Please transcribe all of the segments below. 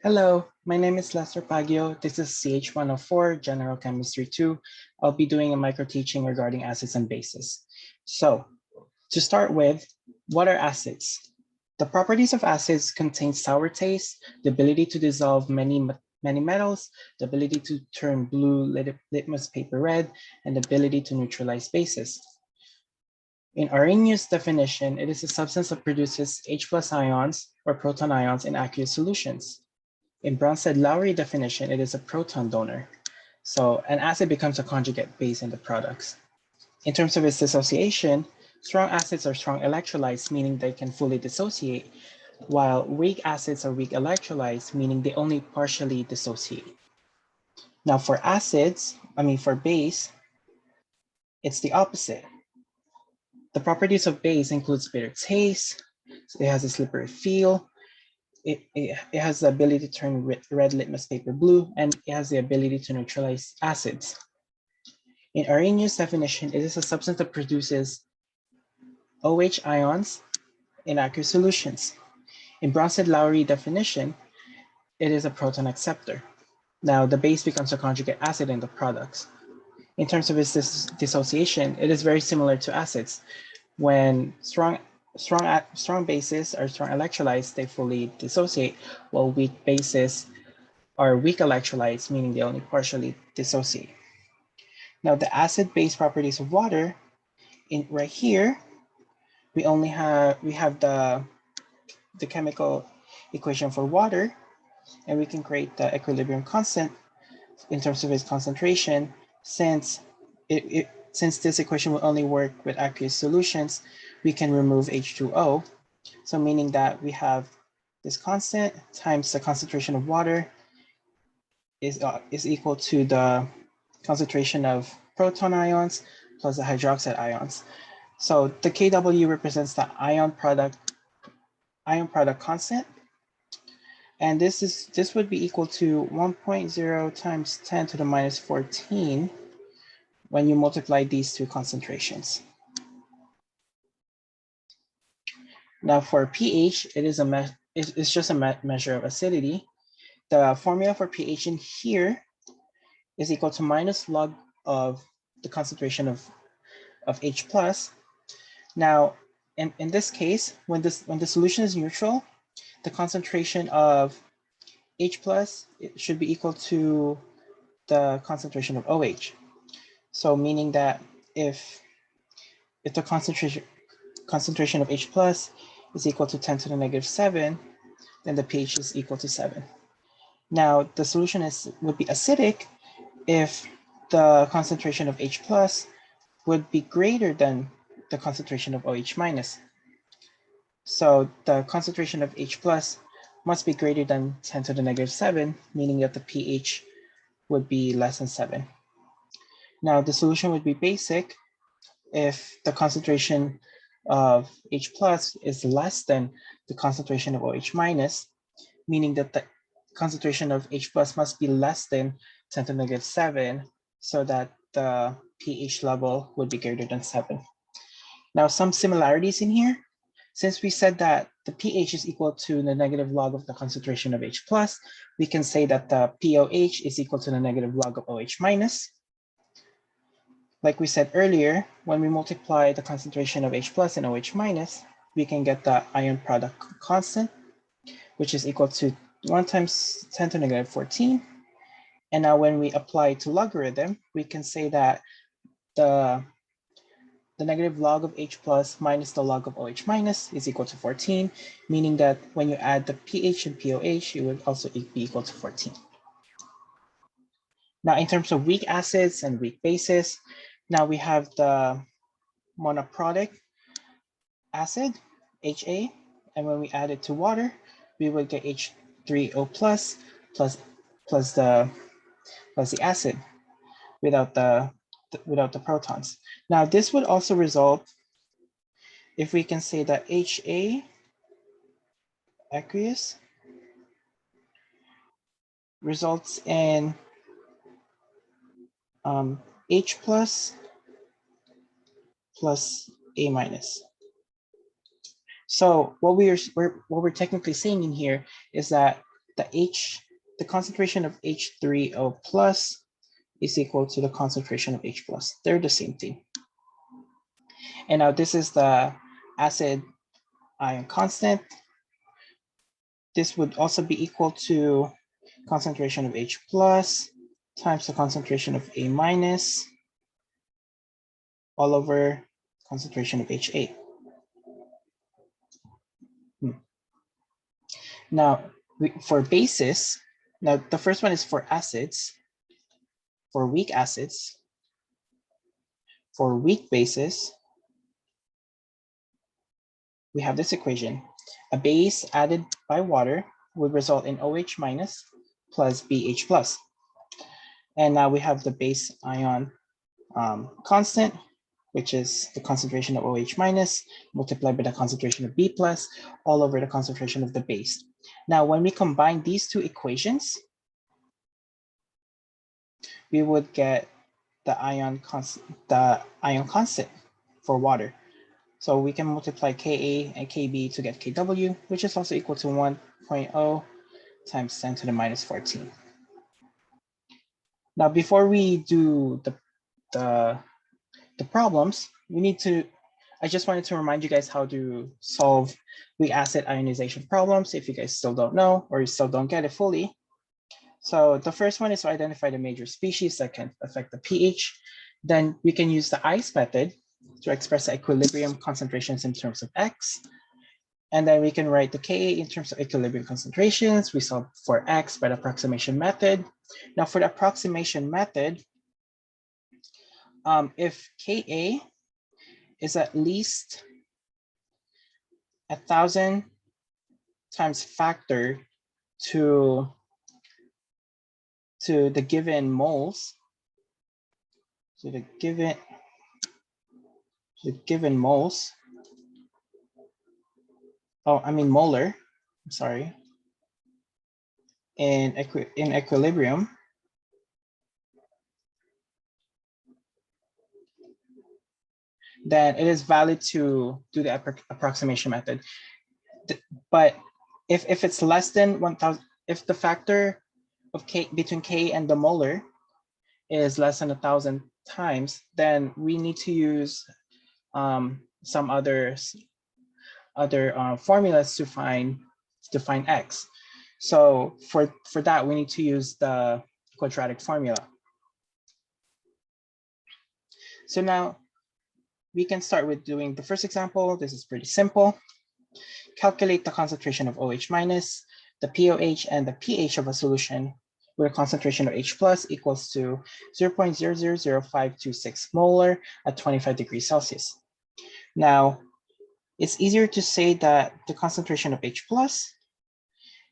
Hello, my name is Lester Pagio. This is CH104, General Chemistry 2. I'll be doing a microteaching regarding acids and bases. So, to start with, what are acids? The properties of acids contain sour taste, the ability to dissolve many metals, the ability to turn blue litmus paper red, and the ability to neutralize bases. In Arrhenius' definition, it is a substance that produces H plus ions or proton ions in aqueous solutions. In Bronsted-Lowry definition, it is a proton donor. So an acid becomes a conjugate base in the products. In terms of its dissociation, strong acids are strong electrolytes, meaning they can fully dissociate, while weak acids are weak electrolytes, meaning they only partially dissociate. Now for base, it's the opposite. The properties of base includes bitter taste, it has a slippery feel, it has the ability to turn red litmus paper blue, and it has the ability to neutralize acids. In Arrhenius' definition, it is a substance that produces OH ions in aqueous solutions. In Bronsted-Lowry definition, it is a proton acceptor. Now, the base becomes a conjugate acid in the products. In terms of its dissociation, it is very similar to acids. When strong bases are strong electrolytes, they fully dissociate, while weak bases are weak electrolytes, meaning they only partially dissociate. Now, the acid-base properties of water, right here, we have the chemical equation for water, and we can create the equilibrium constant in terms of its concentration. Since this equation will only work with aqueous solutions, we can remove H2O. So meaning that we have this constant times the concentration of water is equal to the concentration of proton ions plus the hydroxide ions. So the Kw represents the ion product constant. And this would be equal to 1.0 times 10 to the minus 14 when you multiply these two concentrations. Now for pH, it's just a measure of acidity. The formula for pH in here is equal to minus log of the concentration of H plus. Now, in this case, when the solution is neutral, the concentration of H plus should be equal to the concentration of OH. So meaning that if the concentration of H plus is equal to 10 to the negative 7, then the pH is equal to 7. Now the solution would be acidic if the concentration of H plus would be greater than the concentration of OH minus. So the concentration of H plus must be greater than 10 to the negative 7, meaning that the pH would be less than 7. Now the solution would be basic if the concentration of H plus is less than the concentration of OH minus, meaning that the concentration of H plus must be less than 10 to the negative 7 so that the pH level would be greater than 7. Now some similarities in here. Since we said that the pH is equal to the negative log of the concentration of H plus, we can say that the POH is equal to the negative log of OH minus. Like we said earlier, when we multiply the concentration of H plus and OH minus, we can get the ion product constant, which is equal to 1 times 10 to the negative 14. And now when we apply to logarithm, we can say that the negative log of H plus minus the log of OH minus is equal to 14, meaning that when you add the pH and POH, it would also be equal to 14. Now, in terms of weak acids and weak bases, now we have the monoprotic acid, HA, and when we add it to water, we would get H3O plus the acid without the protons. Now, this would also result if we can say that HA aqueous results in H plus A minus. So what we're technically saying in here is that the concentration of H3O plus is equal to the concentration of H plus. They're the same thing. And now this is the acid ion constant. This would also be equal to concentration of H plus times the concentration of A minus all over concentration of H8. Now, for bases, now the first one is for acids, for weak acids, for weak bases, we have this equation. A base added by water would result in OH minus plus BH plus. And now we have the base ion constant, which is the concentration of OH minus multiplied by the concentration of B plus all over the concentration of the base. Now, when we combine these two equations, we would get the ion constant for water. So we can multiply Ka and Kb to get Kw, which is also equal to 1.0 times 10 to the minus 14. Now, before we do the problems, I just wanted to remind you guys how to solve weak acid ionization problems if you guys still don't know or you still don't get it fully. So the first one is to identify the major species that can affect the pH. Then we can use the ICE method to express the equilibrium concentrations in terms of X. And then we can write the Ka in terms of equilibrium concentrations. We solve for X by the approximation method. Now for the approximation method, if Ka is at least 1,000 times factor to the given moles, molar, I'm sorry, in equilibrium, then it is valid to do the approximation method. But if it's less than 1,000, if the factor of K between K and the molar is less than 1,000 times, then we need to use some other formulas to find X. So for that, we need to use the quadratic formula. So now we can start with doing the first example. This is pretty simple. Calculate the concentration of OH minus, the POH, and the pH of a solution where concentration of H plus equals to 0.000526 molar at 25 degrees Celsius. Now, it's easier to say that the concentration of H plus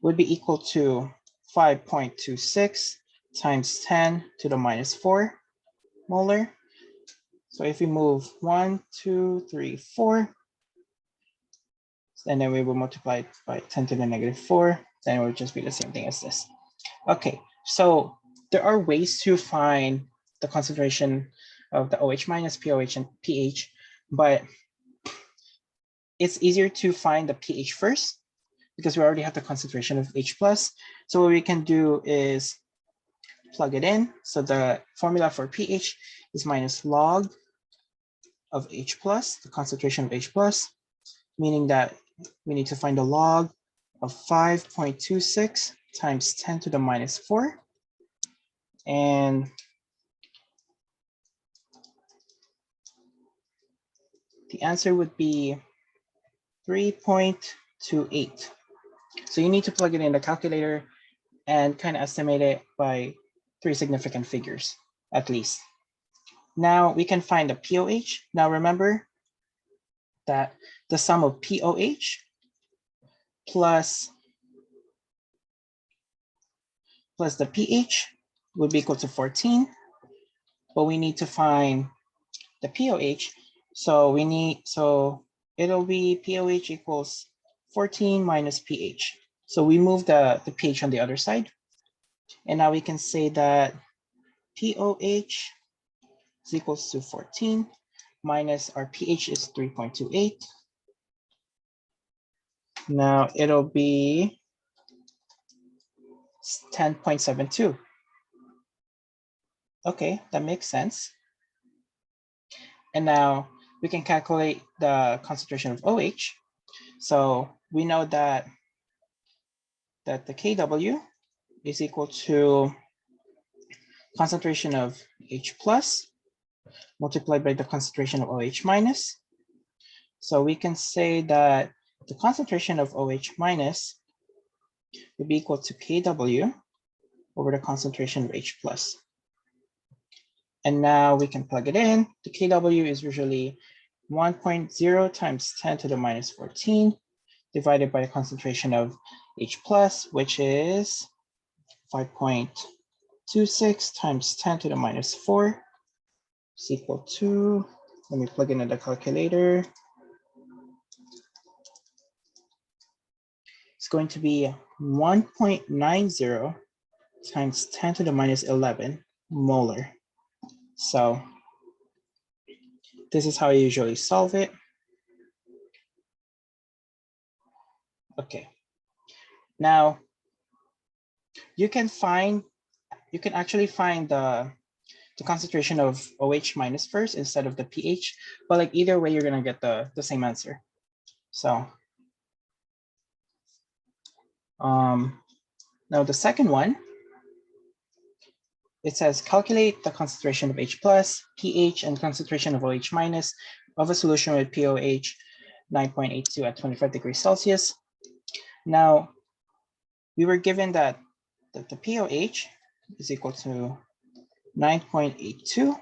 would be equal to 5.26 times 10 to the minus 4 molar. So if we move 1, 2, 3, 4, and then we will multiply it by 10 to the negative 4, then it will just be the same thing as this. Okay, so there are ways to find the concentration of the OH minus, POH, and pH, but it's easier to find the pH first because we already have the concentration of H plus. So what we can do is plug it in. So the formula for pH is minus log of H plus, the concentration of H plus, meaning that we need to find the log of 5.26 times 10 to the minus 4. And the answer would be 3.28. So you need to plug it in the calculator and kind of estimate it by 3 significant figures, at least. Now we can find the POH. Now remember that the sum of POH plus the pH would be equal to 14, but we need to find the POH. So it'll be POH equals 14 minus pH. So we move the pH on the other side. And now we can say that POH is equals to 14 minus our pH is 3.28. Now it'll be 10.72. Okay, that makes sense. And now we can calculate the concentration of OH. So we know that the Kw is equal to concentration of H plus multiplied by the concentration of OH minus. So we can say that the concentration of OH minus would be equal to Kw over the concentration of H plus. And now we can plug it in. The Kw is usually 1.0 times 10 to the minus 14 divided by the concentration of H plus, which is 5.26 times 10 to the minus 4 is equal to, let me plug in the calculator. It's going to be 1.90 times 10 to the minus 11 molar. So this is how I usually solve it. Okay. Now you can actually find the concentration of OH minus first instead of the pH, but like either way, you're gonna get the same answer. So now the second one, it says calculate the concentration of H plus, pH, and concentration of OH minus of a solution with pOH 9.82 at 25 degrees Celsius. Now, we were given that the pOH is equal to 9.82.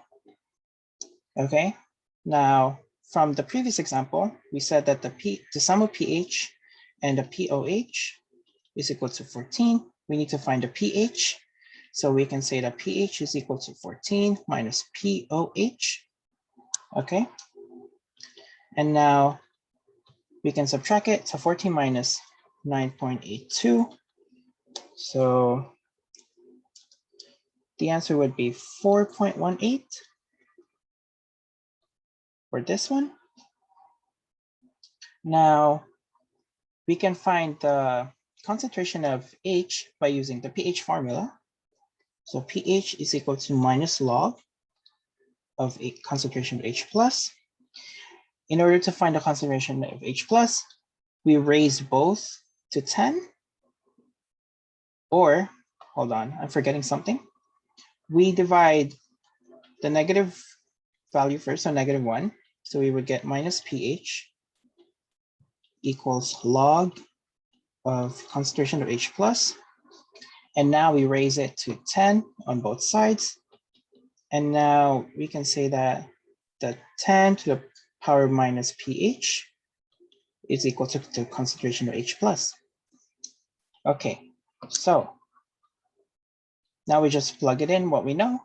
Okay. Now, from the previous example, we said that the sum of pH and the pOH is equal to 14. We need to find the pH. So we can say that pH is equal to 14 minus pOH. Okay. And now we can subtract it. So 14 minus 9.82. So the answer would be 4.18 for this one. Now we can find the concentration of H by using the pH formula. So pH is equal to minus log of a concentration of H plus. In order to find the concentration of H plus, we raise both to 10, or hold on, I'm forgetting something. We divide the negative value first, so -1. So we would get minus pH equals log of concentration of H plus. And now we raise it to 10 on both sides. And now we can say that the 10 to the power minus pH is equal to the concentration of H plus. Okay, so now we just plug it in what we know.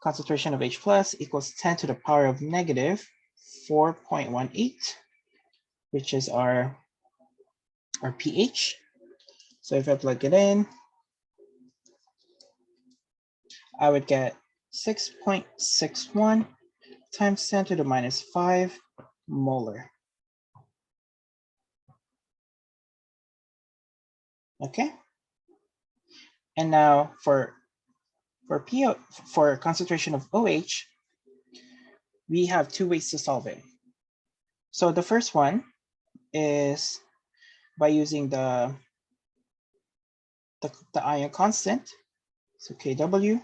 Concentration of H plus equals 10 to the power of negative 4.18, which is our pH. So if I plug it in, I would get 6.61 times 10 to the minus 5 molar. Okay. And now for concentration of OH, we have two ways to solve it. So the first one is by using the ion constant. So Kw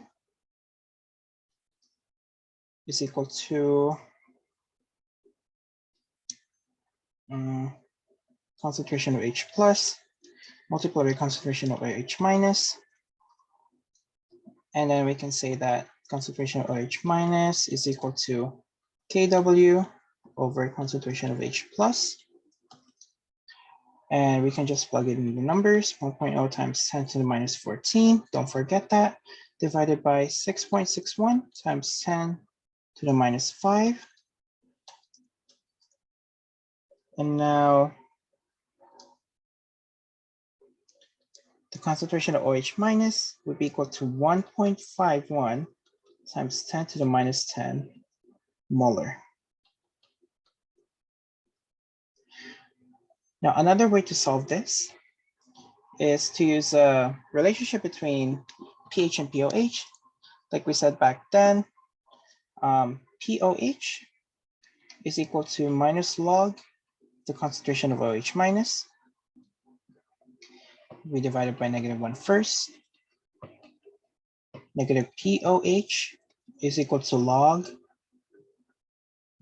is equal to concentration of H plus multiplied by concentration of OH minus. And then we can say that concentration of OH minus is equal to Kw over concentration of H plus. And we can just plug it in the numbers, 1.0 times 10 to the minus 14. Don't forget that, divided by 6.61 times 10 to the minus 5. And now the concentration of OH minus would be equal to 1.51 times 10 to the minus 10 molar. Now, another way to solve this is to use a relationship between pH and pOH. Like we said back then, pOH is equal to minus log the concentration of OH minus. We divide it by -1 first. Negative pOH is equal to log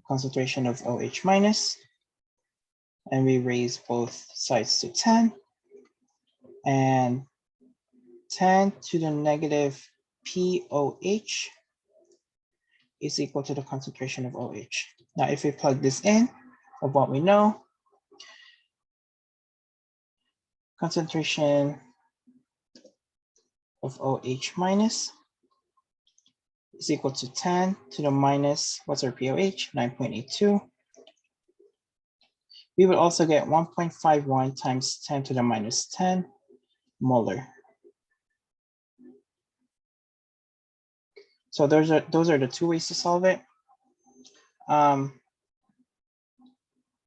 concentration of OH minus. And we raise both sides to 10. And 10 to the negative pOH is equal to the concentration of OH. Now, if we plug this in of what we know, concentration of OH minus is equal to 10 to the minus, what's our pOH? 9.82. We would also get 1.51 times 10 to the minus 10 molar. So those are the two ways to solve it.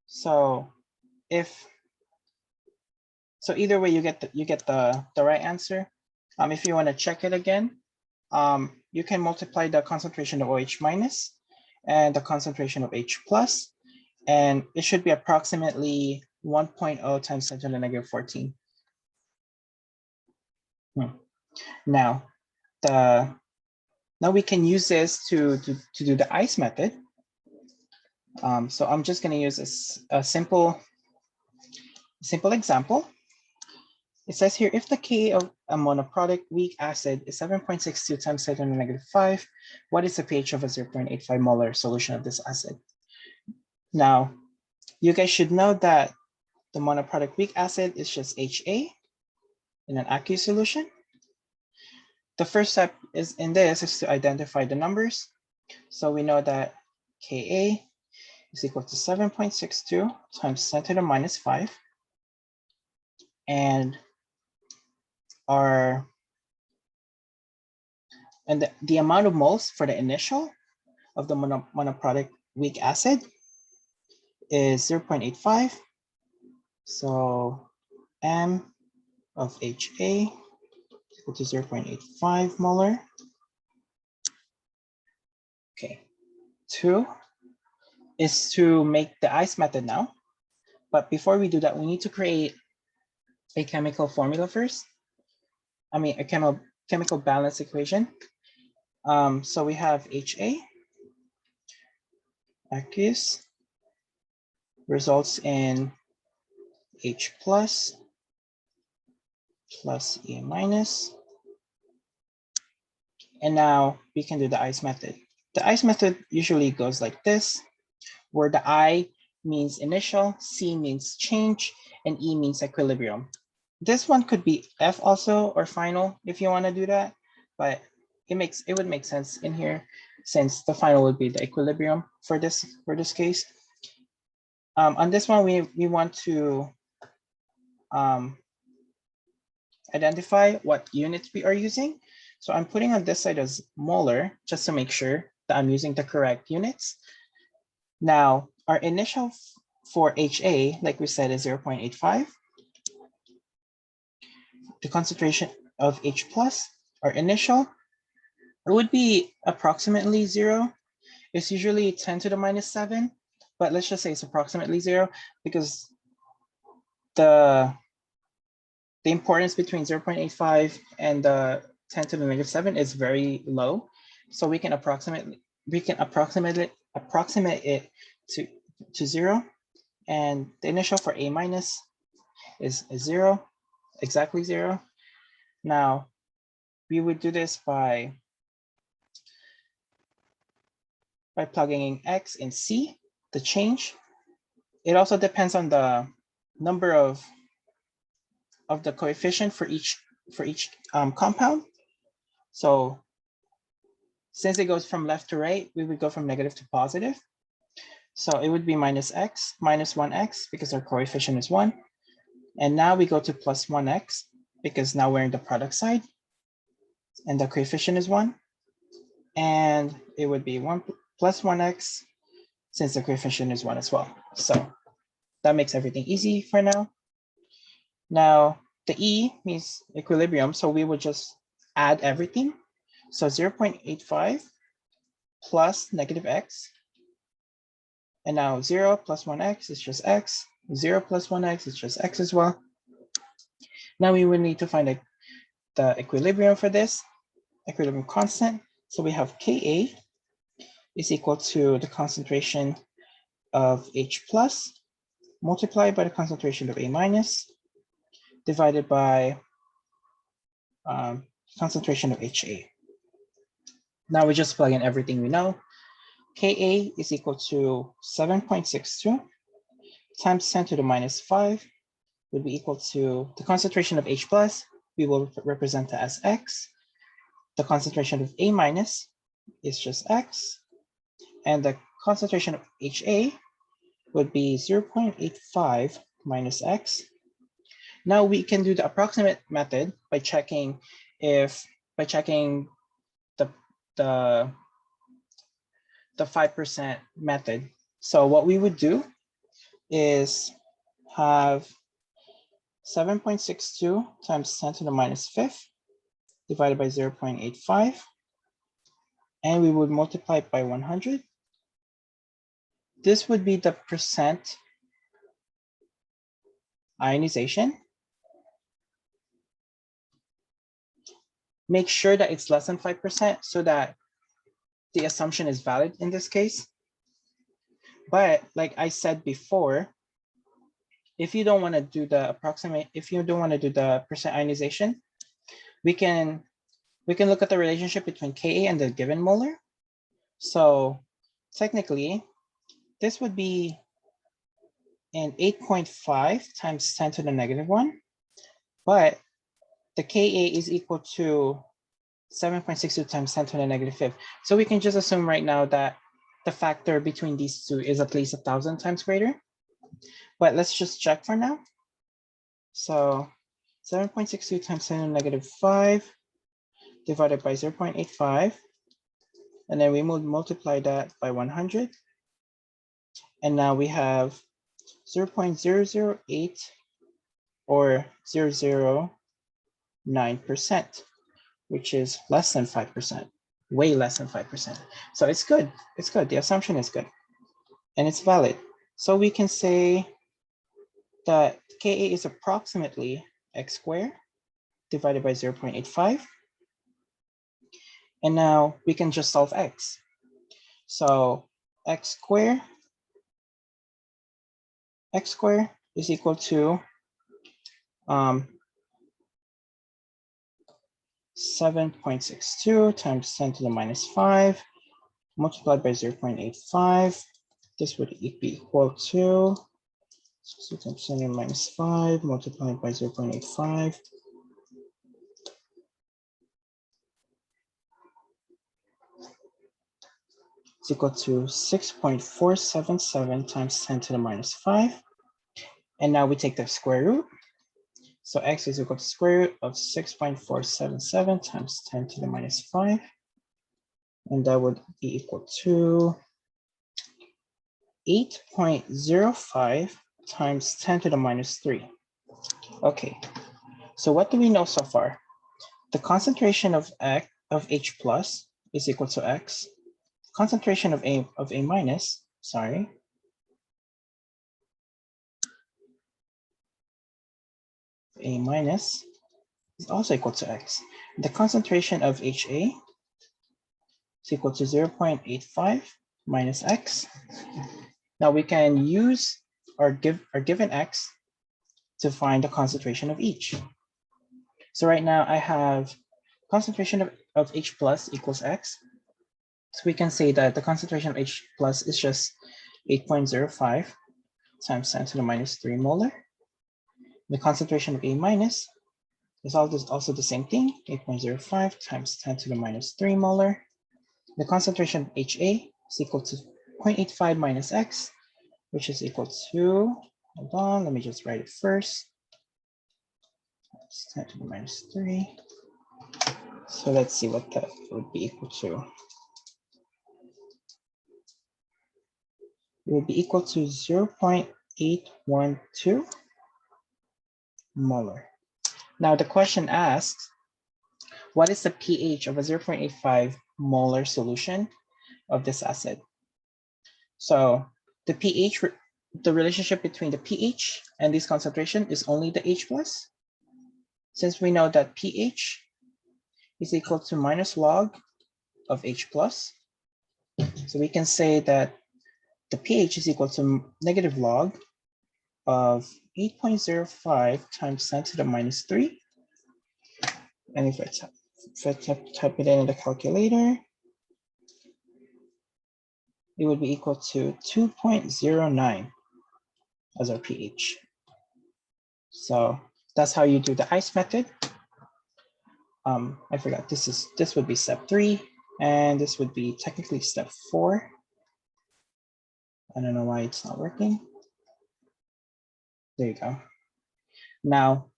So either way, you get the right answer. If you want to check it again, you can multiply the concentration of OH minus and the concentration of H plus, and it should be approximately 1.0 times 10 to the negative 14. Now we can use this to do the ice method. So I'm just going to use a simple example. It says here, if the Ka of a monoprotic weak acid is 7.62 times 10 to the negative 5, what is the pH of a 0.85 molar solution of this acid? Now, you guys should know that the monoprotic weak acid is just HA in an aqueous solution. The first step is to identify the numbers. So we know that Ka is equal to 7.62 times 10 to the minus 5. And the amount of moles for the initial of the monoprotic weak acid is 0.85. So M of HA is equal to 0.85 molar. Okay, 2 is to make the ice method now. But before we do that, we need to create a chemical formula first. I mean, a chemical balance equation. So we have HA, aqueous, results in H plus E minus. And now we can do the ice method. The ice method usually goes like this, where the I means initial, C means change, and E means equilibrium. This one could be F also, or final, if you want to do that, but it would make sense in here since the final would be the equilibrium for this case. On this one, we want to identify what units we are using. So I'm putting on this side as molar, just to make sure that I'm using the correct units. Now, our initial for HA, like we said, is 0.85. The concentration of H plus, our initial, it would be approximately 0. It's usually 10 to the minus 7, but let's just say it's approximately 0 because the importance between 0.85 and the 10 to the negative 7 is very low. So we can approximate it to 0. And the initial for A minus is 0, exactly 0. Now, we would do this by plugging in X and C, the change. It also depends on the number of the coefficient for each compound. So since it goes from left to right, we would go from negative to positive. So it would be minus X, minus 1X, because our coefficient is 1. And now we go to plus 1X, because now we're in the product side, and the coefficient is 1. And it would be 1 plus 1X, since the coefficient is 1 as well. So that makes everything easy for now. Now, The E means equilibrium, so we would just add everything. So 0.85 plus negative x. And now 0 plus 1x is just x. 0 plus 1x is just x as well. Now we would need to find the equilibrium for this, equilibrium constant. So we have Ka is equal to the concentration of H plus multiplied by the concentration of A minus divided by concentration of HA. Now we just plug in everything we know. Ka is equal to 7.62 times 10 to the minus 5 would be equal to the concentration of H plus, we will represent that as x. The concentration of A minus is just x. And the concentration of HA would be 0.85 minus x. Now we can do the approximate method by checking the 5% method. So what we would do is have 7.62 times 10 to the minus 5th divided by 0.85. And we would multiply it by 100. This would be the percent ionization. Make sure that it's less than 5% so that the assumption is valid in this case. But like I said before, if you don't want to do the percent ionization, we can look at the relationship between Ka and the given molar. So technically, this would be an 8.5 times 10 to the negative 1, but the Ka is equal to 7.62 times 10 to the negative 5th. So we can just assume right now that the factor between these two is at least 1,000 times greater. But let's just check for now. So 7.62 times 10 to the negative 5 divided by 0.85. And then we multiply that by 100. And now we have 0.008 or 0.009%, which is less than 5%, way less than 5%. So it's good. It's good. The assumption is good. And it's valid. So we can say that Ka is approximately x squared divided by 0.85. And now we can just solve x. So x squared is equal to 7.62 times 10 to the minus 5 multiplied by 0.85. This would be equal to 10 to the minus 5 multiplied by 0.85. It's equal to 6.477 times 10 to the minus 5. And now we take the square root. So x is equal to square root of 6.477 times 10 to the minus 5. And that would be equal to 8.05 times 10 to the minus 3. Okay, so what do we know so far? The concentration of H plus is equal to x. Concentration of A minus, sorry. A minus is also equal to x. The concentration of HA is equal to 0.85 minus x. Now we can use our given x to find the concentration of each. So right now I have concentration of H plus equals x. So we can say that the concentration of H plus is just 8.05 times 10 to the minus 3 molar. The concentration of A minus is also the same thing, 8.05 times 10 to the minus 3 molar. The concentration of HA is equal to 0.85 minus x, which is equal to, hold on, let me just write it first. It's 10 to the minus 3. So let's see what that would be equal to. It would be equal to 0.812 molar. Now the question asks, what is the pH of a 0.85 molar solution of this acid? So the pH, the relationship between the pH and this concentration is only the H plus. Since we know that pH is equal to minus log of H plus, so we can say that the pH is equal to negative log of 8.05 times 10 to the minus 3. And if I type it in the calculator, it would be equal to 2.09 as our pH. So that's how you do the ice method. I forgot, this would be step 3, and this would be technically step 4. I don't know why it's not working. There you go. Now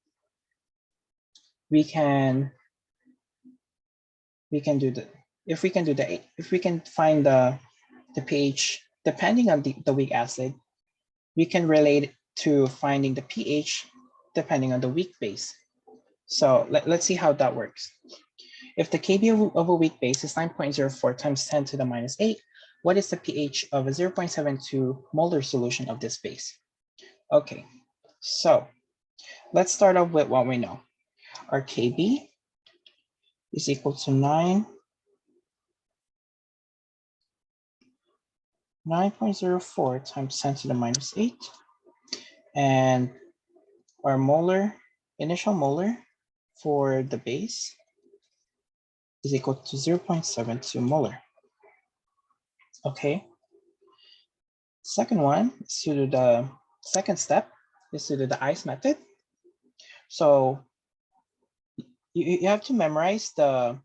we can do the, if we can find the pH depending on the weak acid, we can relate to finding the pH depending on the weak base. So let's see how that works. If the Kb of a weak base is 9.04 times 10 to the minus 8, what is the pH of a 0.72 molar solution of this base? Okay, so let's start off with what we know. Our Kb is equal to 9.04 times 10 to the minus 8. And our initial molar for the base is equal to 0.72 molar. Okay. Second one is to do the second step is to do the ice method. So you have to memorize the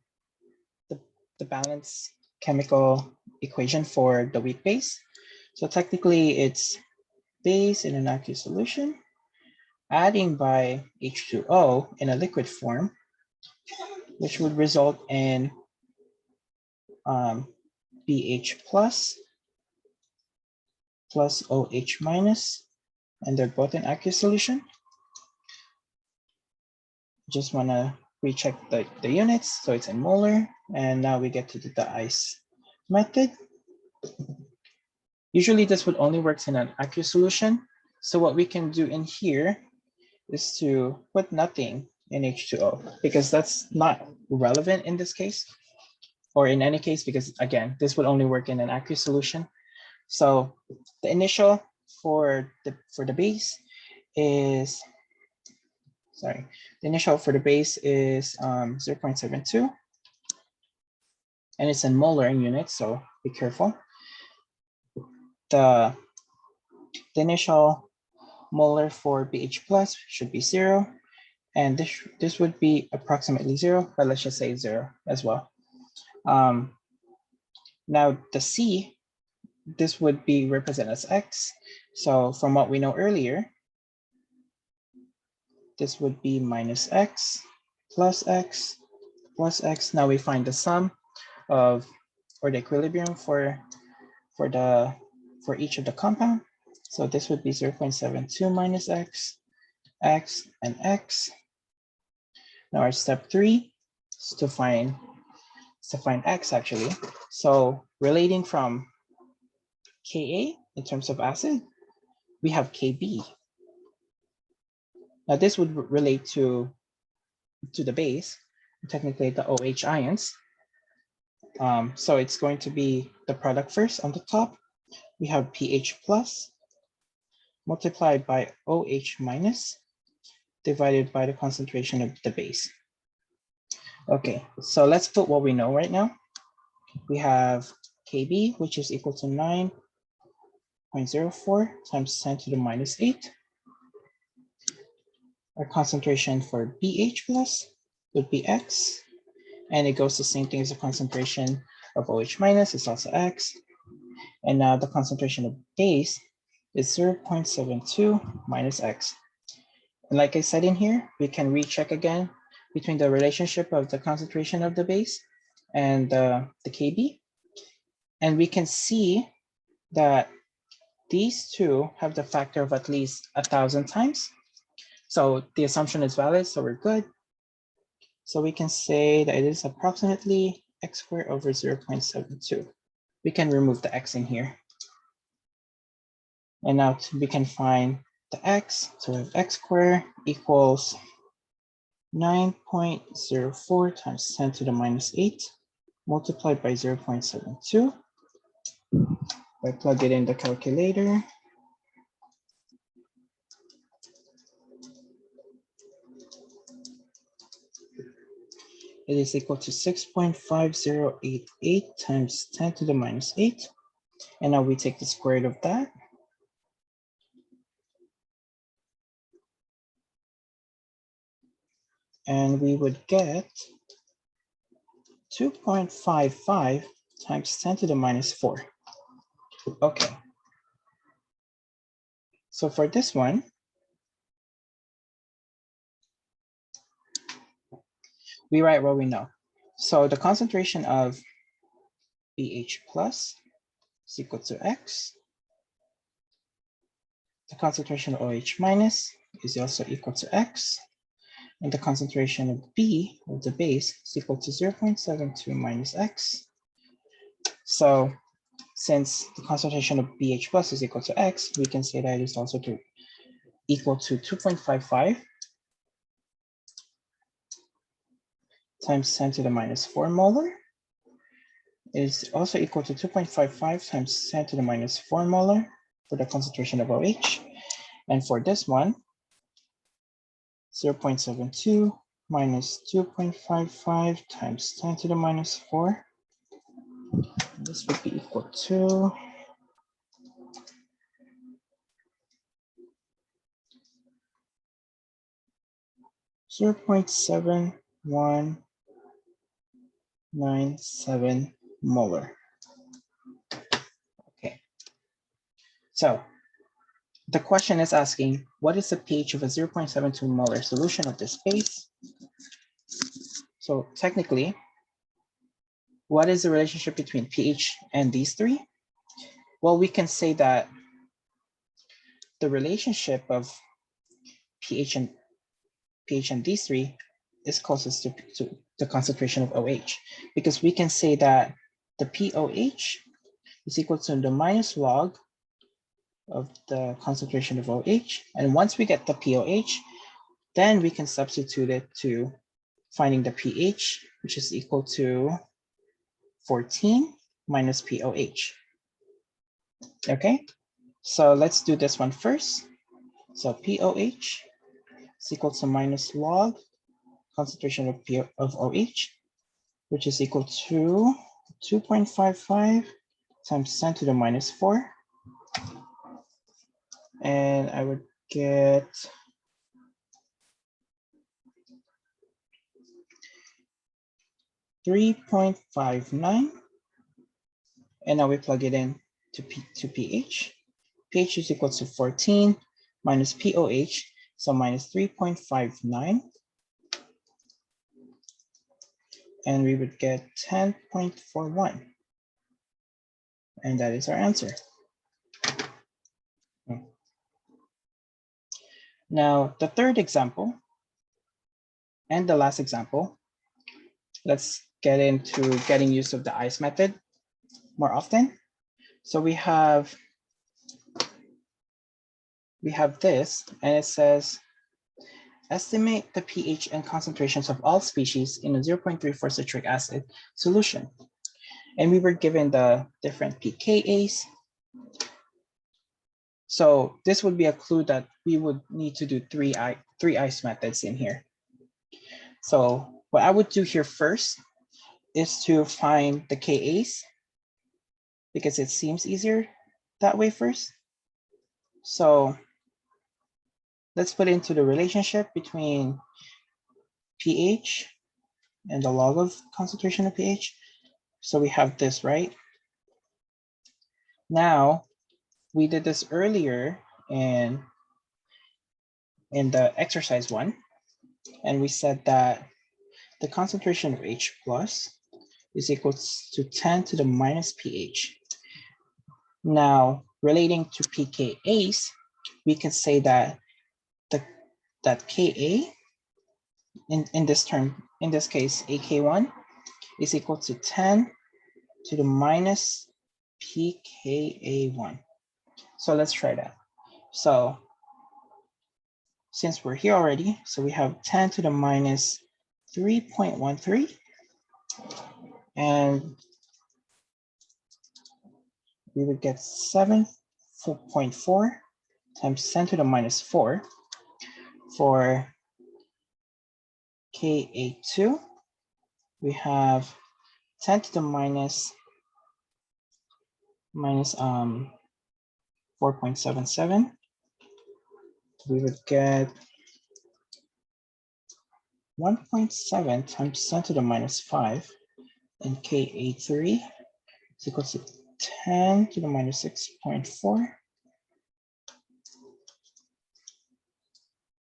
balance chemical equation for the weak base. So technically it's base in an aqueous solution, adding by H2O in a liquid form, which would result in BH plus OH minus, and they're both in aqueous solution. Just want to recheck the units, so it's in molar, and now we get to do the ice method. Usually this would only work in an aqueous solution, so what we can do in here is to put nothing in H2O, because that's not relevant in this case, or in any case, because again, this would only work in an aqueous solution. So the initial for the base is, sorry, the initial for the base is 0.72, and it's in molar in units, so be careful. The initial molar for BH plus should be 0, and this would be approximately 0, but let's just say 0 as well. Now the C, this would be represented as X. So from what we know earlier, this would be minus X plus X plus X. Now we find the sum of, or the equilibrium for each of the compound. So this would be 0.72 minus X, X, and X. Now our step 3 is to find X actually. So relating from Ka in terms of acid, we have Kb. Now this would relate to the base, technically the OH ions. So it's going to be the product first on the top. We have pH plus multiplied by OH minus divided by the concentration of the base. Okay, so let's put what we know right now. We have Kb, which is equal to 9.04 times 10 to the minus 8. Our concentration for BH plus would be X, and it goes the same thing as the concentration of OH minus is also X. And now the concentration of base is 0.72 minus X. And like I said in here, we can recheck again between the relationship of the concentration of the base and the Kb. And we can see that these two have the factor of at least 1,000 times. So the assumption is valid, so we're good. So we can say that it is approximately x squared over 0.72. We can remove the x in here. And now we can find the x. So we have x squared equals 9.04 times 10 to the minus 8 multiplied by 0.72. I plug it in the calculator. It is equal to 6.5088 times 10 to the minus 8. And now we take the square root of that. And we would get 2.55 times 10 to the minus 4. Okay. So for this one, we write what we know. So the concentration of pH plus is equal to x. The concentration of OH minus is also equal to x. And the concentration of B, of the base, is equal to 0.72 minus x. So since the concentration of BH plus is equal to x, we can say that it is also equal to 2.55 times 10 to the minus 4 molar. It is also equal to 2.55 times 10 to the minus 4 molar for the concentration of OH. And for this one, 0.72 minus 2.55 times 10 to the minus 4. This would be equal to 0.7197 molar. Okay. So the question is asking, what is the pH of a 0.72 molar solution of this base? So technically, what is the relationship between pH and these three? Well, we can say that the relationship of pH and these three is closest to the concentration of OH, because we can say that the POH is equal to the minus log of the concentration of OH. And once we get the POH, then we can substitute it to finding the pH, which is equal to 14 minus POH. Okay, so let's do this one first. So POH is equal to minus log concentration of OH, which is equal to 2.55 times 10 to the minus 4. And I would get 3.59. And now we plug it in to pH. pH is equal to 14 minus POH, so minus 3.59. And we would get 10.41. And that is our answer. Now, the third example and the last example, let's get into getting use of the ICE method more often. So we have this, and it says, estimate the pH and concentrations of all species in a 0.34 citric acid solution. And we were given the different pKa's. So this would be a clue that we would need to do three ICE methods in here. So what I would do here first is to find the Ka's, because it seems easier that way first. So let's put into the relationship between pH and the log of concentration of pH. So we have this, right? Now, we did this earlier in the exercise one, and we said that the concentration of H plus is equal to 10 to the minus pH. Now, relating to pKa's, we can say that that Ka in this term, in this case, AK1 is equal to 10 to the minus pKa1. So let's try that. So since we're here already, so we have 10 to the minus 3.13, and we would get 7.4 times 10 to the minus 4 for Ka2. We have 10 to the minus 4.77. We would get 1.7 times 10 to the minus 5, and Ka3 is equal to 10 to the minus 6.4.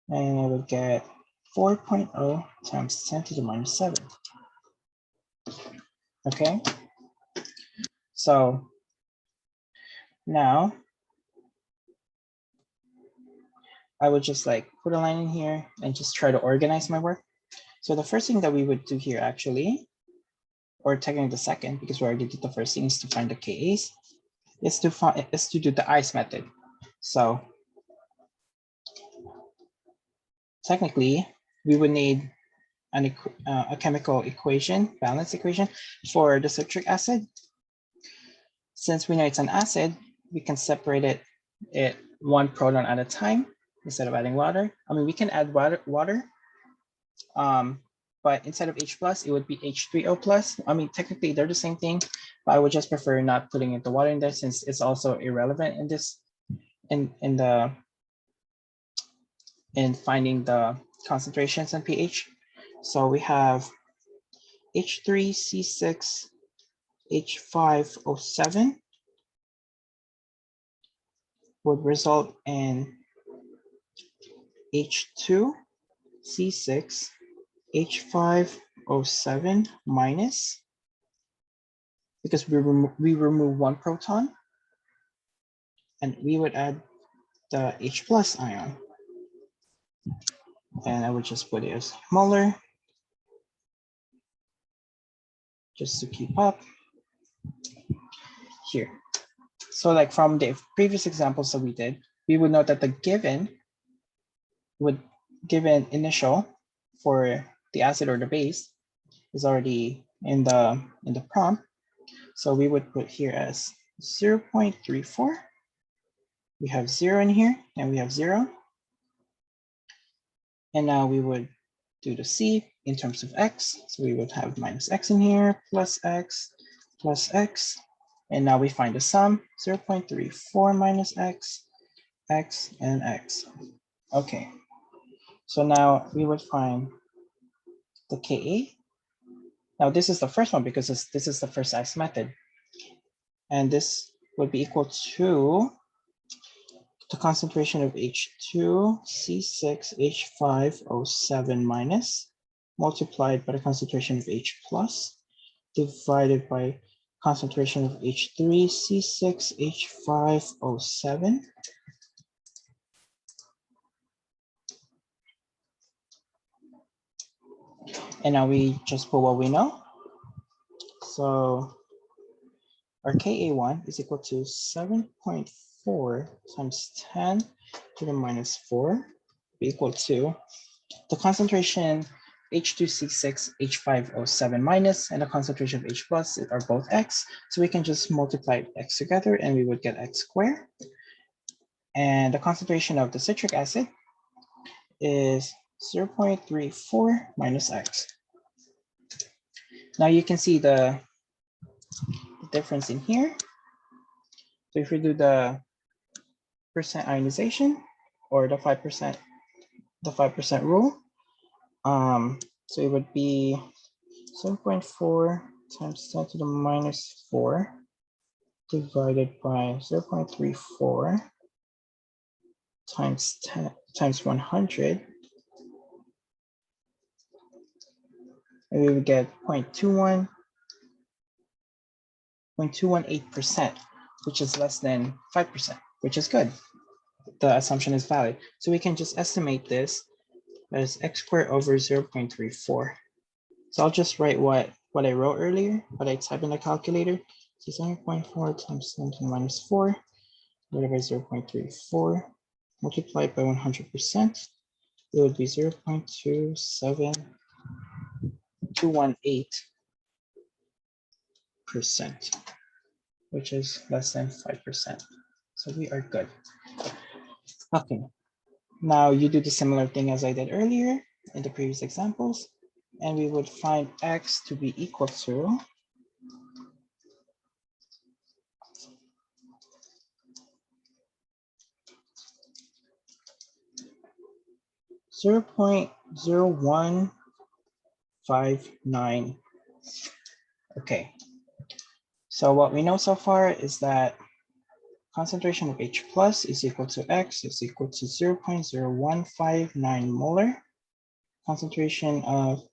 And I would get 4.0 times 10 to the minus 7. Okay, so now I would just like put a line in here and just try to organize my work. So the first thing that we would do here actually, or technically the second, because we already did the first thing, is to find the Kas, is to do the ice method. So technically we would need a chemical equation, balance equation for the citric acid. Since we know it's an acid, we can separate it one proton at a time instead of adding water. I mean, we can add water, but instead of H+, it would be H3O+. I mean, technically they're the same thing, but I would just prefer not putting the water in there since it's also irrelevant in this, in finding the concentrations and pH. So we have H3C6H5O7 would result in H2C6H5O7 minus, because we remove one proton, and we would add the H+ ion. And I would just put it as molar, just to keep up here. So like from the previous examples that we did, we would note that the given initial for the acid or the base is already in the prompt. So we would put here as 0.34. We have 0 in here, and we have 0. And now we would do the C in terms of X. So we would have minus X in here, plus X, and now we find the sum, 0.34 minus X, X, and X. Okay, so now we would find the Ka. Now this is the first one because this is the first ice method. And this would be equal to the concentration of H2C6H5O7 minus, multiplied by the concentration of H+, divided by concentration of H3C6H5O7. And now we just put what we know. So our Ka1 is equal to 7.4 times 10 to the minus 4, equal to the concentration H2C6H5O7 minus and the concentration of H+ are both X. So we can just multiply X together and we would get X squared. And the concentration of the citric acid is 0.34 minus X. Now you can see the difference in here. So if we do the percent ionization or the 5% rule, so it would be 7.4 times 10 to the minus 4 divided by 0.34 times 10 times 100, and we would get 0.218%, which is less than 5%, which is good. The assumption is valid. So we can just estimate this That is x squared over 0.34. So I'll just write what I wrote earlier, what I typed in the calculator. So 0.4 times 10 to the minus 4 divided by 0.34 multiplied by 100%. It would be 0.27218%, which is less than 5%. So we are good. Okay, now you do the similar thing as I did earlier in the previous examples, and we would find x to be equal to 0.0159. Okay, so what we know so far is that concentration of H plus is equal to X is equal to 0.0159 molar. Concentration of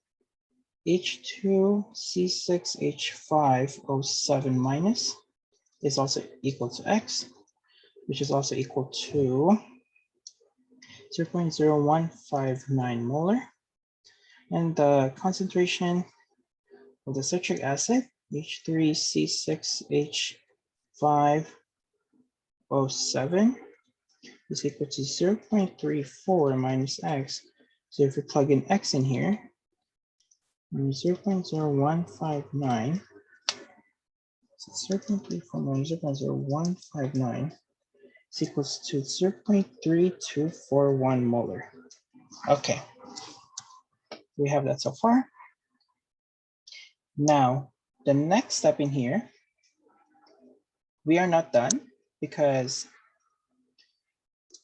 H2C6H5O7 minus is also equal to X, which is also equal to 0.0159 molar. And the concentration of the citric acid, H3C6H5O7, is equal to 0.34 minus X. So if we plug in X in here, 0.0159, so 0.34 minus 0.0159 is equals to 0.3241 molar. Okay, we have that so far. Now, the next step in here, we are not done because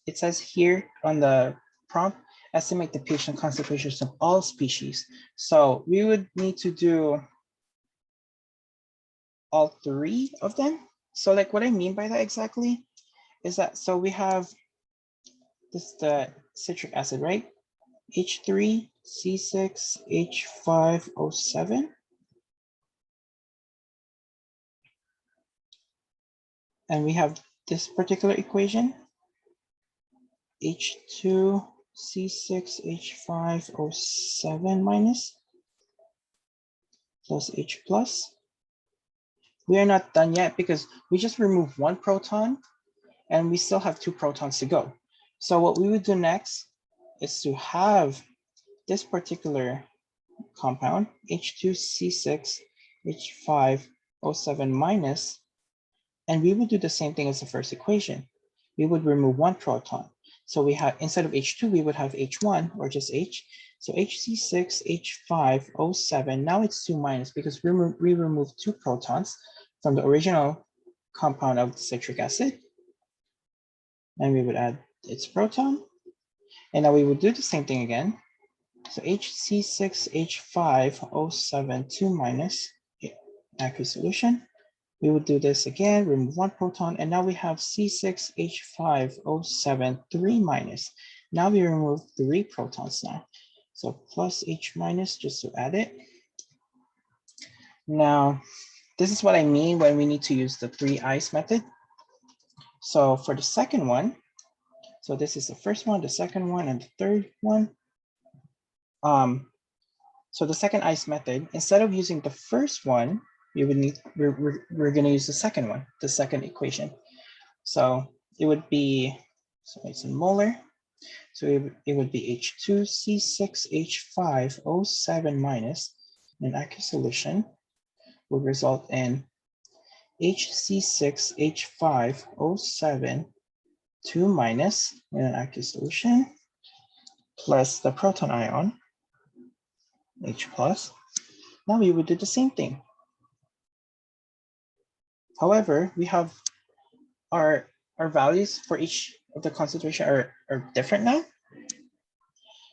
it says here on the prompt, estimate the pH concentrations of all species. So we would need to do all three of them. So like what I mean by that exactly is that, so we have this, the citric acid, right? H3C6H5O7. And we have this particular equation, H2C6H5O7 minus plus H plus. We are not done yet because we just removed one proton and we still have 2 protons to go. So what we would do next is to have this particular compound, H2C6H5O7 minus, and we would do the same thing as the first equation. We would remove 1 proton. So we have, instead of H2, we would have H1 or just H. So HC6H5O7, now it's 2 minus because we removed 2 protons from the original compound of the citric acid. And we would add its proton. And now we would do the same thing again. So HC6H5O7 2 minus, aqueous solution. We would do this again, remove 1 proton, and now we have C6H5O7 3 minus. Now we remove 3 protons now. So plus H minus just to add it. Now, this is what I mean when we need to use the 3 ice method. So for the second one, so this is the first one, the second one, and the third one. So the second ice method, instead of using the first one, we would need, we're going to use the second one, the second equation. So it would be, so it's in molar. So it would be H2C6H5O7 minus, an aqueous solution would result in HC6H5O7 2 minus in an aqueous solution plus the proton ion, H plus. Now we would do the same thing. However, we have our values for each of the concentration are different now.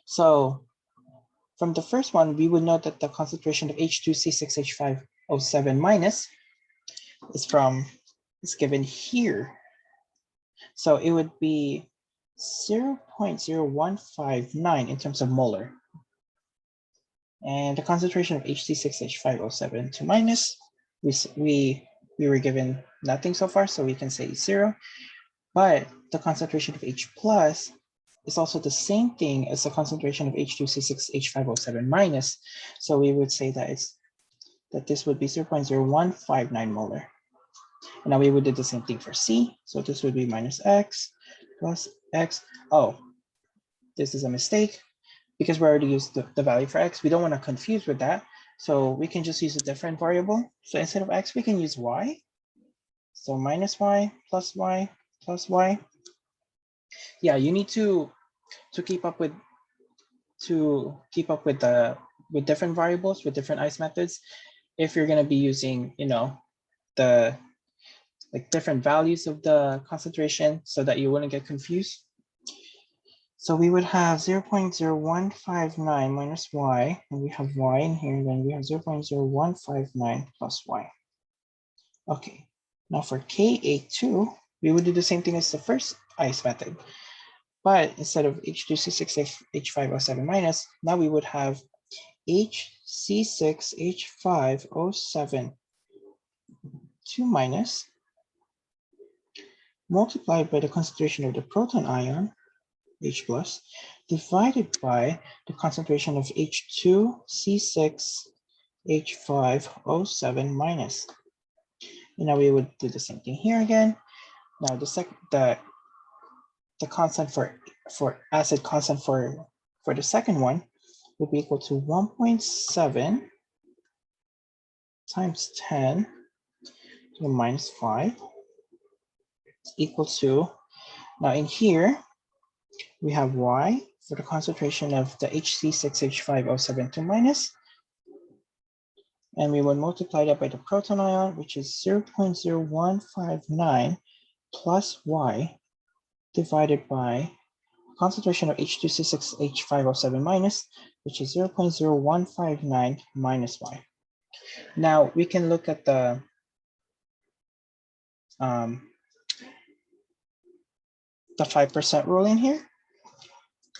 So from the first one, we would know that the concentration of H2C6H5O7 minus is given here. So it would be 0.0159 in terms of molar. And the concentration of HC6H5O7 2 minus, we were given nothing so far, so we can say 0. But the concentration of H plus is also the same thing as the concentration of H2C6H5O7 minus. So we would say that this would be 0.0159 molar. And now we would do the same thing for C. So this would be minus X plus X. Oh, this is a mistake because we already used the value for X. We don't want to confuse with that. So we can just use a different variable. So instead of X, we can use Y. So minus Y plus Y plus Y. Yeah, you need to keep up with with different variables, with different ICE methods, if you're going to be using, the different values of the concentration so that you wouldn't get confused. So we would have 0.0159 minus Y, and we have Y in here, and then we have 0.0159 plus Y. Okay, now for Ka2, we would do the same thing as the first ICE method. But instead of H2C6H5O7 minus, now we would have HC6H5O7 2 minus multiplied by the concentration of the proton ion, H plus, divided by the concentration of H2C6H5O7 minus. And now we would do the same thing here again. Now the constant for acid constant for the second one would be equal to 1.7 times 10 to the minus 5 equal to, now in here, we have Y for the concentration of the HC6H5O72 minus, and we would multiply that by the proton ion, which is 0.0159 plus Y divided by concentration of H2C6H5O7 minus, which is 0.0159 minus Y. Now we can look at the 5% rule in here.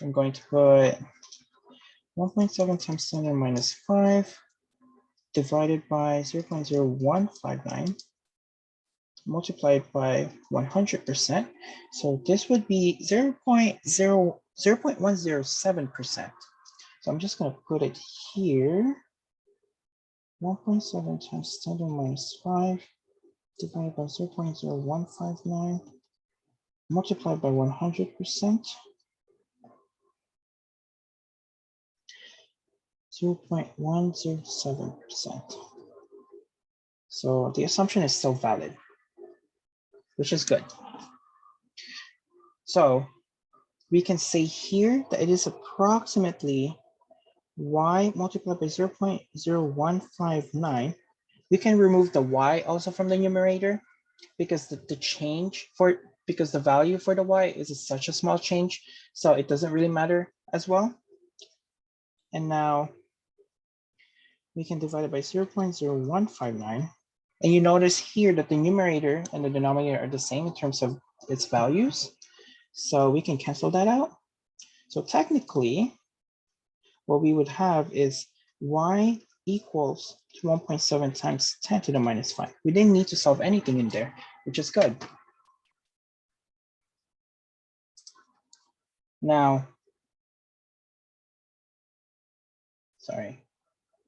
I'm going to put 1.7 times 10 to the minus 5 divided by 0.0159 multiplied by 100%. So this would be 0.107%. So I'm just going to put it here. 1.7 times 10 to the minus 5 divided by 0.0159 multiplied by 100%. 0.107%. So the assumption is still valid, which is good. So we can say here that it is approximately Y multiplied by 0.0159. We can remove the Y also from the numerator because because the value for the Y is such a small change, so it doesn't really matter as well. And now we can divide it by 0.0159. And you notice here that the numerator and the denominator are the same in terms of its values. So we can cancel that out. So technically, what we would have is Y equals 1.7 times 10 to the minus 5. We didn't need to solve anything in there, which is good. Now, sorry.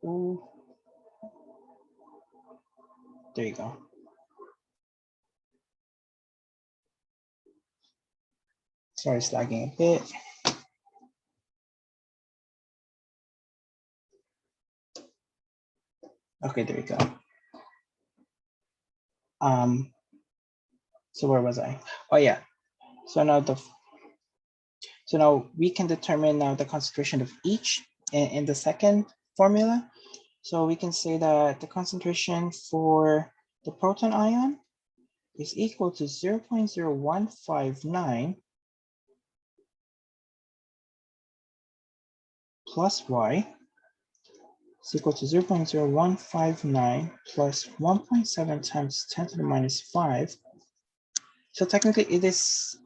Ooh. There you go. Sorry, it's lagging a bit. Okay, there we go. So where was I? Oh yeah. So now we can determine now the concentration of each in the second formula. So we can say that the concentration for the proton ion is equal to 0.0159 plus Y is equal to 0.0159 plus 1.7 times 10 to the minus 5. So technically it is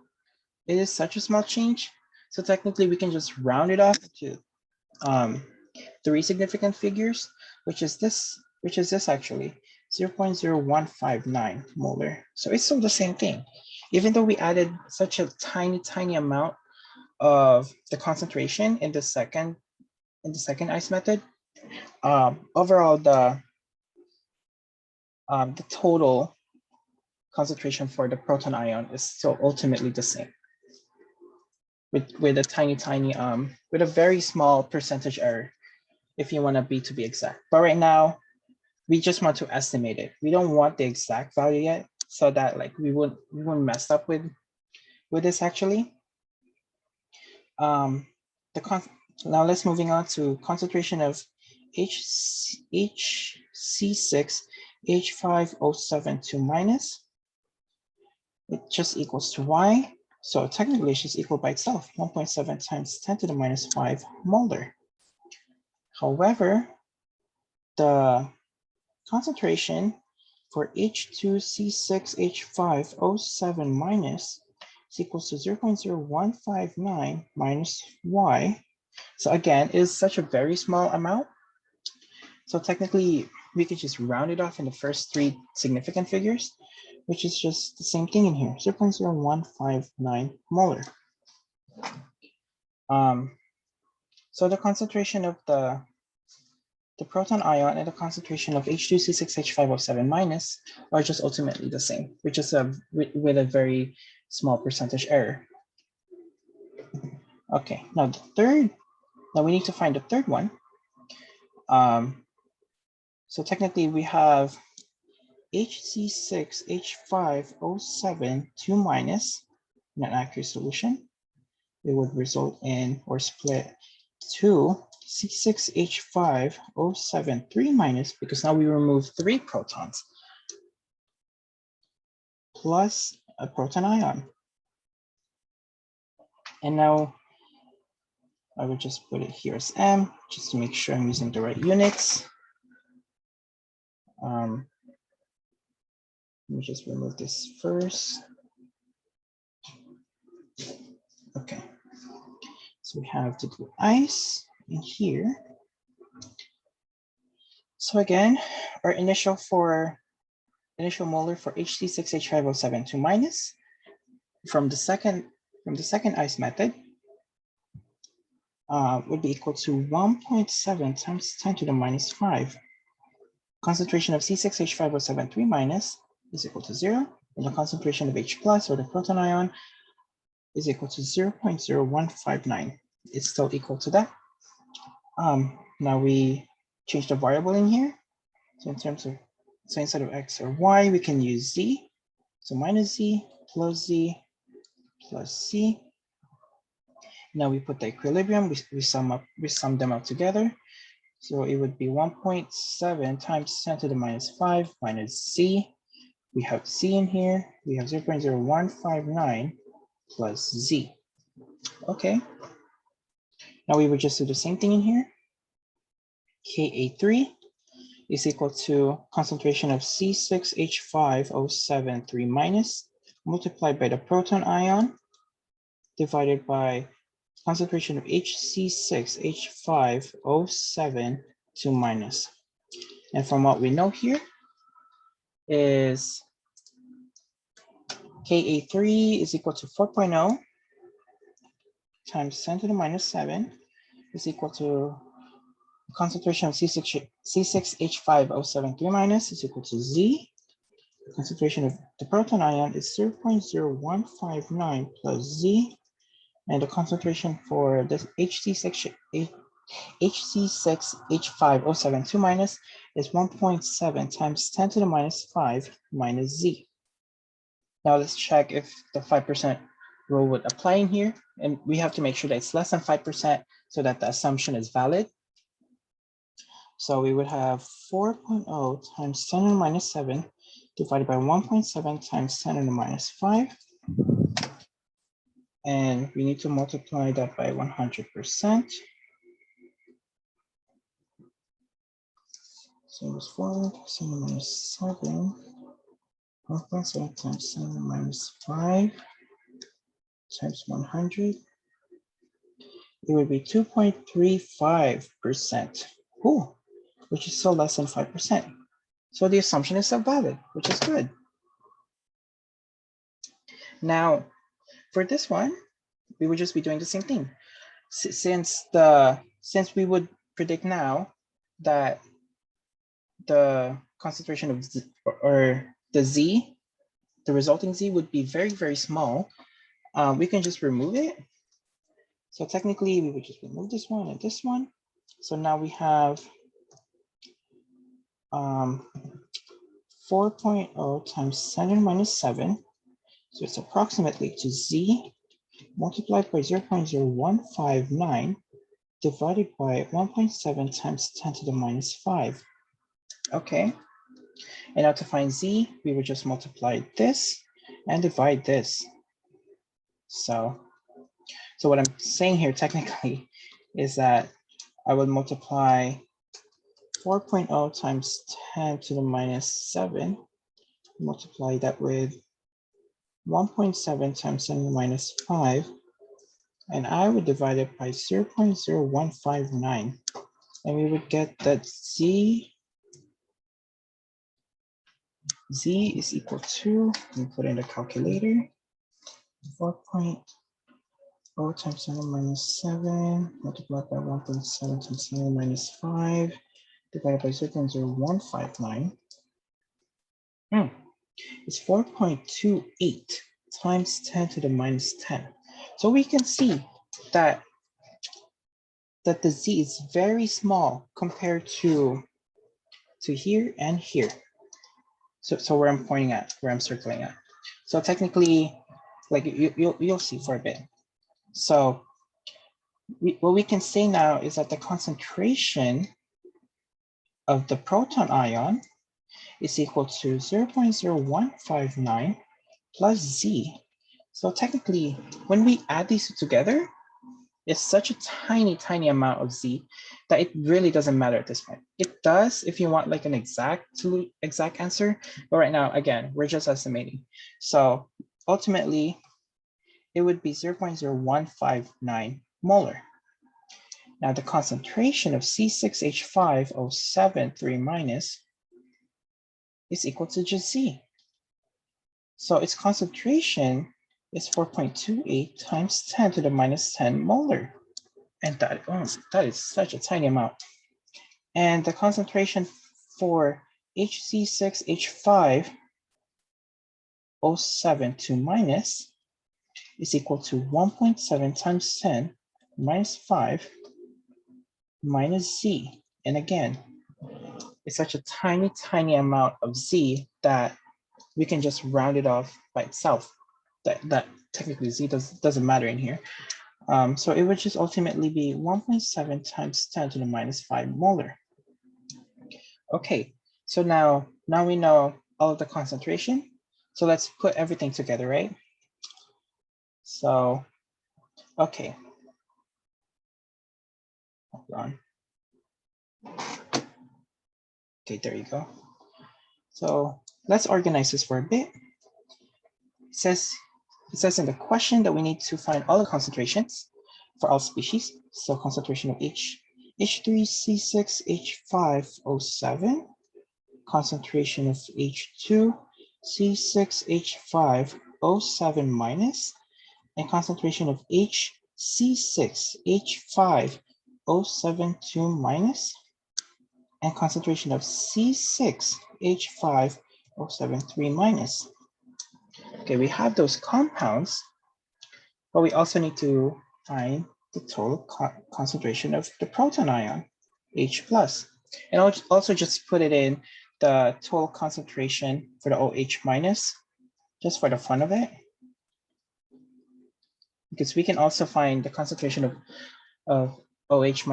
such a small change. So technically we can just round it off to 3 significant figures, which is this actually, 0.0159 molar. So it's still the same thing. Even though we added such a tiny amount of the concentration in the second ice method, overall the total concentration for the proton ion is still ultimately the same, with a tiny with a very small percentage error if you want to be exact. But right now we just want to estimate it. We don't want the exact value yet, so that like we wouldn't mess up with this actually. Now let's moving on to concentration of HC6H5O7 minus. It just equals to Y. So technically it's just equal by itself, 1.7 times 10 to the minus 5 molar. However, the concentration for H2C6H5O7 minus is equals to 0.0159 minus Y. So again, it is such a very small amount. So technically we could just round it off in the first three significant figures, which is just the same thing in here, 0.0159 molar. So the concentration of the proton ion and the concentration of H2C6H5O7 minus are just ultimately the same, which is with a very small percentage error. Okay, now we need to find the third one. So technically we have HC6H5O7 2 minus in an aqueous solution. It would result in, or split, 2 C6H5O7 3 minus, because now we remove 3 protons, plus a proton ion. And now I would just put it here as M, just to make sure I'm using the right units. Let me just remove this first. Okay, so we have the blue ice in here. So again, our initial molar for HC6H5O7 2 minus from the second ice method would be equal to 1.7 times 10 to the minus 5. Concentration of C6H5O7 3 minus is equal to 0, and the concentration of H plus, or the proton ion, is equal to 0.0159. It's still equal to that. Now we change the variable in here. So instead of X or Y, we can use Z. So minus Z plus Z plus C. Now we put the equilibrium, we sum them up together. So it would be 1.7 times 10 to the minus 5 minus Z. We have Z in here. We have 0.0159 plus Z. Okay. Now we would just do the same thing in here. Ka3 is equal to concentration of C6H5O7 3 minus multiplied by the proton ion divided by concentration of HC6H5O7 2 minus. And from what we know here is Ka3 is equal to 4.0 times 10 to the minus 7 is equal to concentration of C6H5O7 3 minus is equal to Z. The concentration of the proton ion is 0.0159 plus Z. And the concentration for this HC6H5O7 2 minus is 1.7 times 10 to the minus 5 minus Z. Now let's check if the 5% rule would apply in here. And we have to make sure that it's less than 5% so that the assumption is valid. So we would have 4.0 times 10 to the minus 7 divided by 1.7 times 10 to the minus 5. And we need to multiply that by 100%. So it was 4 times 10 to the minus 7, 1.7 times 10 to the minus 5 times 100. It would be 2.35%, which is still less than 5%. So the assumption is still valid, which is good. Now, for this one, we would just be doing the same thing. Since we would predict now that the concentration of Z, or the Z, the resulting Z would be very, very small, we can just remove it. So technically we would just remove this one and this one. So now we have 4.0 times 10 minus 7. So it's approximately to Z multiplied by 0.0159 divided by 1.7 times 10 to the minus 5. Okay. And now to find Z, we would just multiply this and divide this. So what I'm saying here technically is that I would multiply 4.0 times 10 to the minus 7, multiply that with 1.7 times 10 to the minus 5, and I would divide it by 0.0159, and we would get that Z is equal to, let me put in the calculator, 4.0 times 10 to the minus 7 multiplied by 1.7 times 10 to the minus 5 divided by 0.0159. It's 4.28 times 10 to the minus 10. So we can see that the Z is very small compared to here and here. So where I'm pointing at, where I'm circling at. So technically, like you'll see for a bit. So what we can say now is that the concentration of the proton ion is equal to 0.0159 plus Z. So technically, when we add these two together, it's such a tiny, tiny amount of Z that it really doesn't matter at this point. It does if you want like an exact answer, but right now, again, we're just estimating. So ultimately, it would be 0.0159 molar. Now the concentration of C6H5O7 3- is equal to just Z. So its concentration is 4.28 times 10 to the minus 10 molar. And that is such a tiny amount. And the concentration for HC6H5O7 2- is equal to 1.7 times 10 minus 5 minus Z. And again, it's such a tiny, tiny amount of Z that we can just round it off by itself. That technically Z doesn't matter in here. So it would just ultimately be 1.7 times 10 to the minus 5 molar. Okay, so now we know all of the concentration. So let's put everything together, right? So, okay. Hold on. Okay, there you go. So let's organize this for a bit. It says in the question that we need to find all the concentrations for all species. So concentration of H3C6H5O7, concentration of H2C6H5O7-, and concentration of HC6H5O7-2-, and concentration of C6H5O7-3-. Okay, we have those compounds, but we also need to find the total concentration of the proton ion, H+. And I'll also just put it in the total concentration for the OH-, just for the fun of it. Because we can also find the concentration of OH-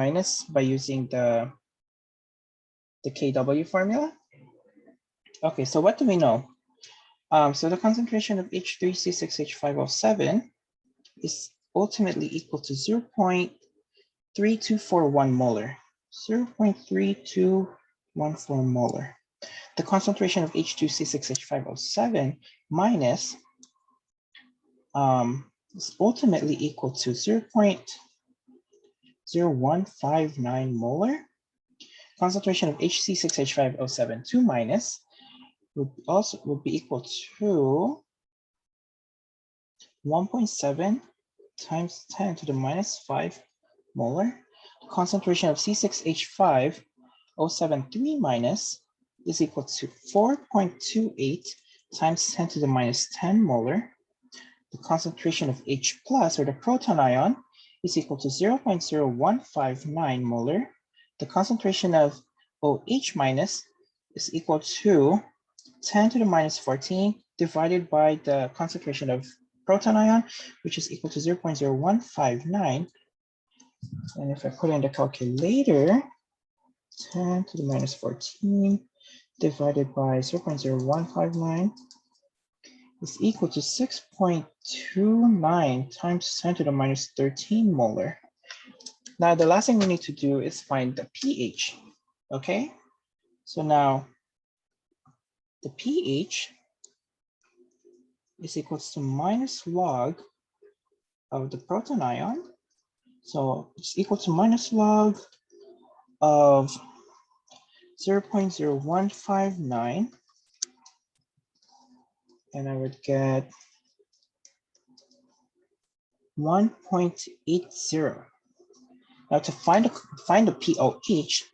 by using the KW formula. Okay, so what do we know? So the concentration of H3C6H5O7 is ultimately equal to 0.3241 molar. 0.3214 molar. The concentration of H2C6H5O7- is ultimately equal to 0.0159 molar. Concentration of HC6H5O7-2- would be equal to 1.7 times 10 to the minus 5 molar. The concentration of C6H5073 minus is equal to 4.28 times 10 to the minus 10 molar. The concentration of H plus, or the proton ion, is equal to 0.0159 molar. The concentration of OH minus is equal to 10 to the minus 14 divided by the concentration of proton ion, which is equal to 0.0159. And if I put in the calculator, 10 to the minus 14 divided by 0.0159 is equal to 6.29 times 10 to the minus 13 molar. Now, the last thing we need to do is find the pH, okay? So now, the pH is equal to minus log of the proton ion. So it's equal to minus log of 0.0159. And I would get 1.80. Now to find the pOH,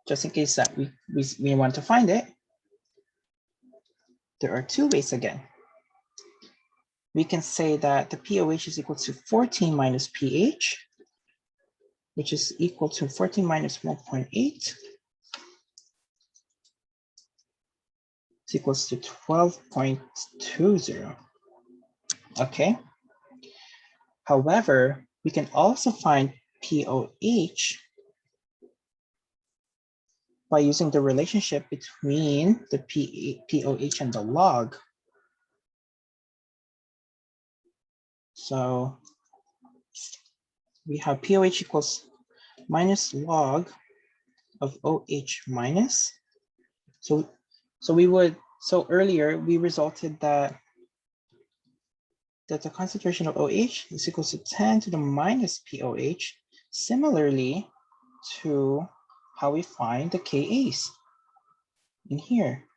just in case that we want to find it, there are two ways again. We can say that the pOH is equal to 14 minus pH, which is equal to 14 minus 1.8. It's equals to 12.20. Okay. However, we can also find pOH by using the relationship between the pOH and the log. So we have pOH equals minus log of OH minus. So earlier we resulted that the concentration of OH is equal to 10 to the minus pOH, similarly to how we find the Kas in here.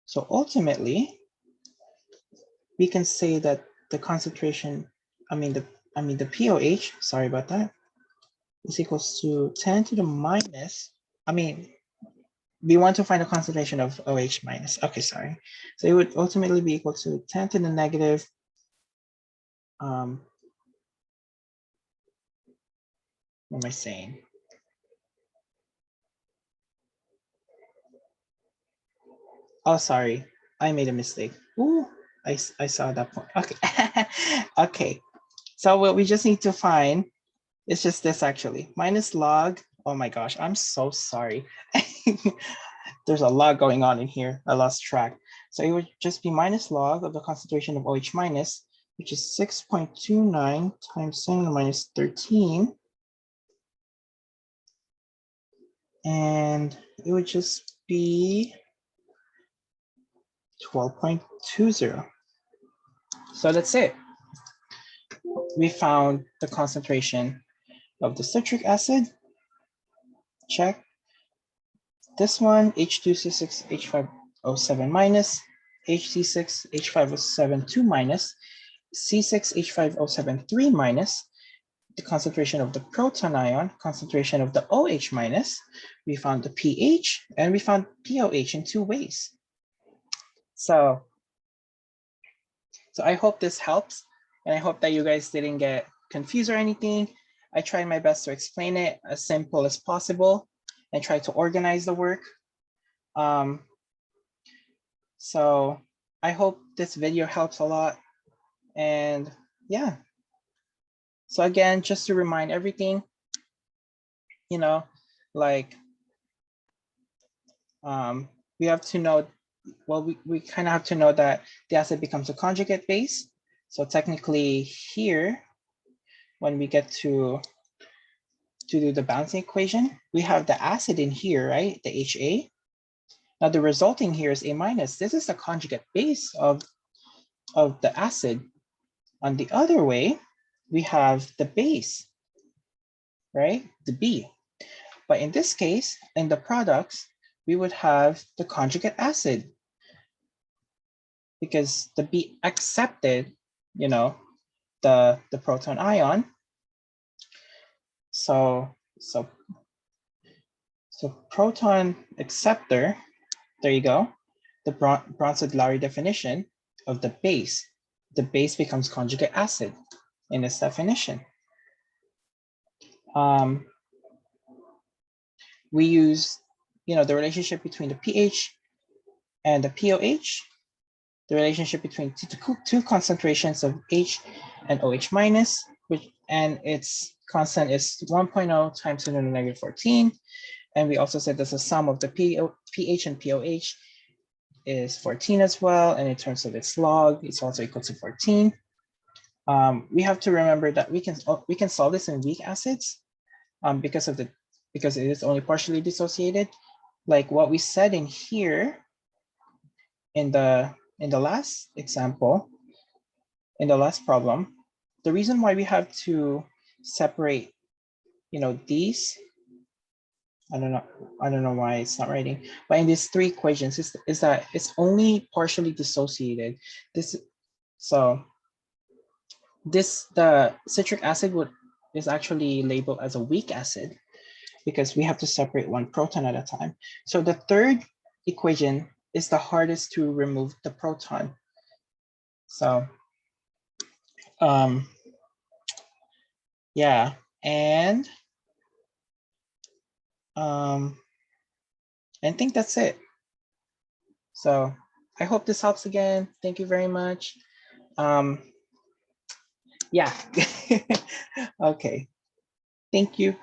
So ultimately, we can say that the concentration, the pOH, sorry about that, is equals to 10 to the minus, we want to find the concentration of OH minus. Okay, sorry. So it would ultimately be equal to 10 to the negative, what am I saying? Oh, sorry, I made a mistake. Ooh, I saw that point. Okay, okay. So what we just need to find is just this actually, minus log. Oh my gosh, I'm so sorry. There's a lot going on in here. I lost track. So it would just be minus log of the concentration of OH minus, which is 6.29 times 10 to the minus 13. And it would just be 12.20. So that's it. We found the concentration of the citric acid. Check. This one, H2C6H5O7 minus, HC6H5O7 minus, C6H5O7 minus, the concentration of the proton ion, concentration of the OH minus. We found the pH, and we found pOH in two ways. So I hope this helps, and I hope that you guys didn't get confused or anything. I tried my best to explain it as simple as possible and try to organize the work. So I hope this video helps a lot. And yeah. So again, just to remind everything, we have to know, well, we kind of have to know that the acid becomes a conjugate base. So technically here, when we get to do the balancing equation, we have the acid in here, right? The HA. Now the resulting here is A minus. This is the conjugate base of the acid. On the other way, we have the base, right? The B. But in this case, in the products, we would have the conjugate acid because the B accepted, the proton ion. So proton acceptor, there you go. The Bronsted-Lowry definition of the base. The base becomes conjugate acid in this definition. We use, the relationship between the pH and the POH, the relationship between two concentrations of H and OH minus, and its constant is 1.0 times 10 to the negative 14. And we also said that the sum of the pH and POH is 14 as well. And in terms of its log, it's also equal to 14. We have to remember that we can solve this in weak acids because it is only partially dissociated. Like what we said in here in the last example, in the last problem, the reason why we have to separate, these, I don't know why it's not writing, but in these three equations is that it's only partially dissociated. The citric acid is actually labeled as a weak acid because we have to separate one proton at a time. So the third equation is the hardest to remove the proton. So yeah, and I think that's it. So I hope this helps again. Thank you very much. Yeah. Okay. Thank you.